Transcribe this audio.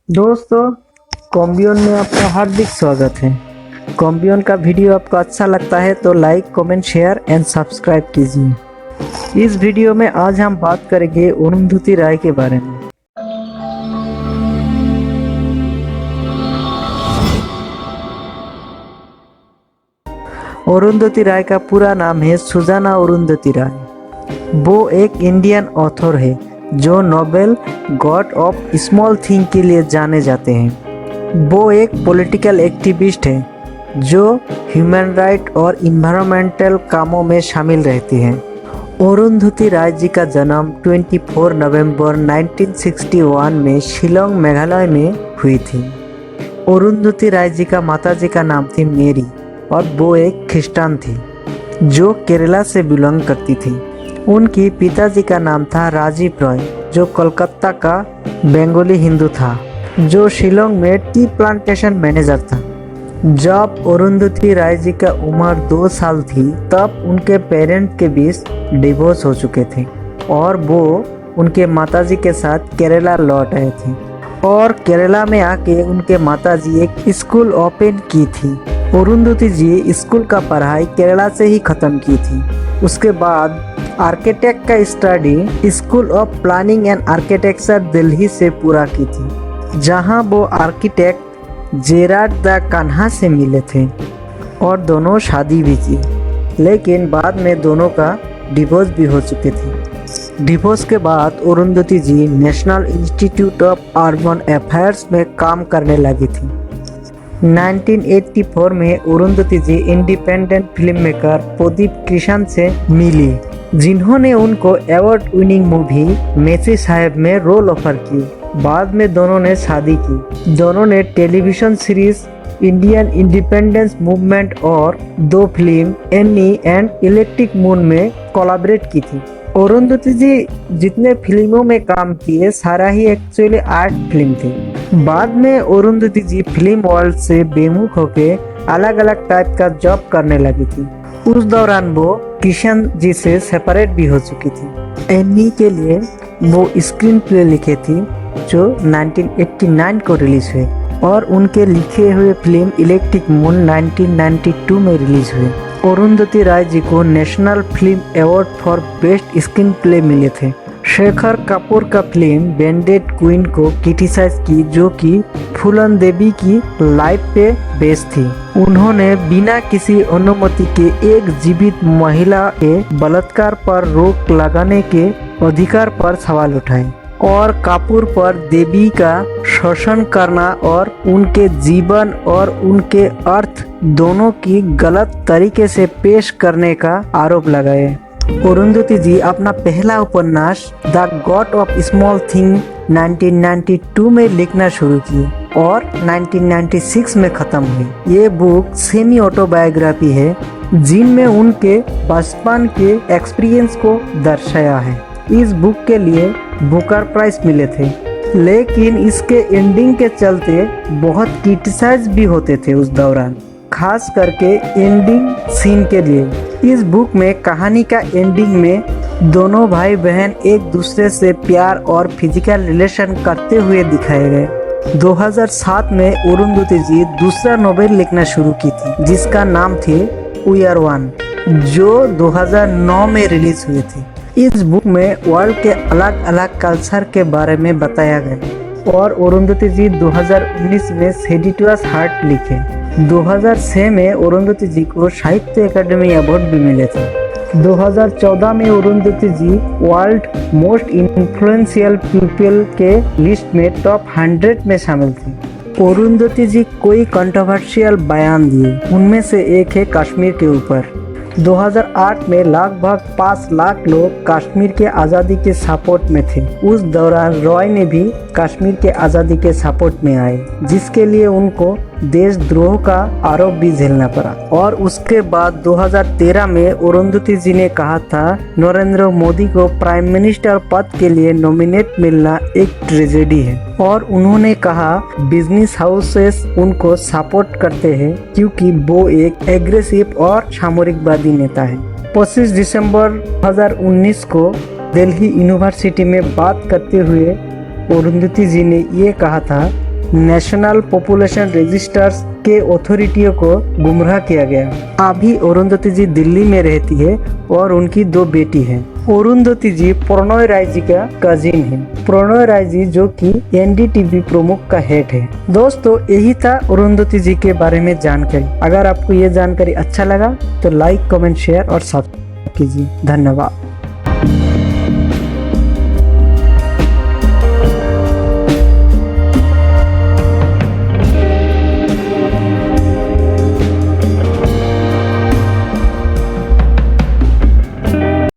दोस्तों, कॉम्बियन में आपका हार्दिक स्वागत है। कॉम्बियन का वीडियो आपको अच्छा लगता है तो like, comment, share and subscribe कीजिए। इस वीडियो में आज हम बात करेंगे अरुंधति राय के बारे में। अरुंधति राय का पूरा नाम है सुजाना अरुंधति राय। वो एक इंडियन ऑथर है जो Nobel God of small thing के लिए जाने जाते हैं। वो एक पॉलिटिकल एक्टिविस्ट है जो ह्यूमन राइट और इन्वायरमेंटल कामों में शामिल रहती हैं। अरुंधति राय जी का जन्म 24 नवंबर 1961 में शिलोंग, मेघालय में हुई थी। अरुंधति राय जी का माताजी का नाम थी मेरी और वो एक क्रिश्चियन थी जो केरला से बिलोंग करती थी। उनकी पिताजी का नाम था राजीव रॉय जो कोलकाता का बंगाली हिंदू था जो शिलोंग में टी प्लांटेशन मैनेजर था। जब अरुंधति राय जी का उम्र 2 साल थी तब उनके पेरेंट्स के बीच डिवोर्स हो चुके थे और वो उनके माताजी के साथ केरला लौट आए थे और केरला में आके उनके माताजी एक स्कूल ओपन की थी। अरुंधति जी स्कूल का पढ़ाई केरला से ही ख़त्म की थी। उसके बाद आर्किटेक्ट का study school of planning and architecture Delhi से पूरा की थी, जहां वो आर्किटेक्ट जेरार्ड द कान्हा से मिले थे और दोनों शादी भी की। लेकिन बाद में दोनों का डिवोर्स भी हो चुके थे। डिवोर्स के बाद Arundhati ji National Institute of Urban Affairs में काम करने लगी थी। 1984 में Arundhati ji independent film maker Pradip Kishan से मिली, जिन्होंने उनको अवार्ड विनिंग मूवी मेसी साहब में रोल ऑफर की। बाद में दोनों ने शादी की। दोनों ने television series Indian independence movement और 2 film any and electric moon में कोलैबोरेट की थी। अरुंधति जी जितने फिल्मों में काम किए सारा ही एक्चुअली आर्ट फिल्म थी। बाद में अरुंधति जी फिल्म वर्ल्ड से बेमुख होके अलग अलग टाइप का जॉब करने लगी थी। उस दौरान वो किशन जी से सेपरेट भी हो चुकी थी। एनी के लिए वो स्क्रीन प्ले लिखे थी जो 1989 को रिलीज हुए और उनके लिखे हुए फिल्म इलेक्ट्रिक मून 1992 में रिलीज हुए। अरुंधति राय जी को national film award for best screen play मिले थे। शेखर कपूर का फिल्म बैंडेड क्वीन को क्रिटिसाइज की जो कि फूलन देवी की लाइफ पे बेस्ड थी। उन्होंने बिना किसी अनुमति के एक जीवित महिला के बलात्कार पर रोक लगाने के अधिकार पर सवाल उठाए और कपूर पर देवी का शोषण करना और उनके जीवन और उनके अर्थ दोनों की गलत तरीके से पेश करने का आरोप लगाए। अरुंधति जी अपना पहला उपन्यास the God of small thing 1992 में लिखना शुरू की और 1996 में खत्म हुई। ये बुक सेमी ऑटोबायोग्राफी है जिनमें उनके बचपन के एक्सपीरियंस को दर्शाया है। इस बुक के लिए बुकर प्राइज मिले थे, लेकिन इसके एंडिंग के चलते बहुत क्रिटिसाइज भी होते थे उस दौरान, खास करके एंडिंग सीन के लिए। इस बुक में कहानी का एंडिंग में दोनों भाई बहन एक दूसरे से प्यार और फिजिकल रिलेशन करते हुए दिखाए गए। 2007 में अरुंधति जी दूसरा नोवेल लिखना शुरू की थी जिसका नाम थे वी आर वन, जो 2009 में रिलीज हुए थे। इस बुक में वर्ल्ड के अलग अलग कल्चर के बारे में बताया गया और अरुंधति जी 2019 में सेडिटस हार्ट लिखे। 2006 में अरुंधति जी को साहित्य अकादमी अवार्ड भी मिले थे। 2014 में अरुंधति जी वर्ल्ड मोस्ट इन्फ्लुएंशियल पीपल के लिस्ट में टॉप 100 में शामिल थी। अरुंधति जी कोई कंट्रोवर्शियल बयान दिए, उनमें से एक है कश्मीर के ऊपर। 2008 में लगभग 5 लाख लोग कश्मीर के आज़ादी के सपोर्ट में थे। उस दौरान रॉय ने भी कश्मीर के आज़ादी के सपोर्ट में आए, जिसके लिए उनको देशद्रोह का आरोप भी झेलना पड़ा। और उसके बाद 2013 में अरुंधति जी ने कहा था नरेंद्र मोदी को प्राइम मिनिस्टर पद के लिए नॉमिनेट मिलना एक ट्रेजेडी है और उन्होंने कहा बिजनेस हाउसेस उनको सपोर्ट करते हैं क्योंकि वो एक एग्रेसिव और सामरिकवादी नेता है। 25 दिसंबर 2019 को दिल्ली यूनिवर्सिटी में बात करते हुए अरुंधति जी ने ये कहा था नेशनल पॉपुलेशन रजिस्टर्स के अथॉरिटियों को गुमराह किया गया। अभी अरुंधति जी दिल्ली में रहती है और उनकी 2 बेटी हैं। अरुंधति जी प्रणय राय जी का कजिन है। प्रणय राय जी जो कि एनडीटीवी प्रमुख का हेड है। दोस्तों यही था अरुंधति जी के बारे में जानकारी। अगर आपको ये जानकारी अच्छा लगा तो लाइक, कमेंट, शेयर और सब्सक्राइब कीजिए। धन्यवाद।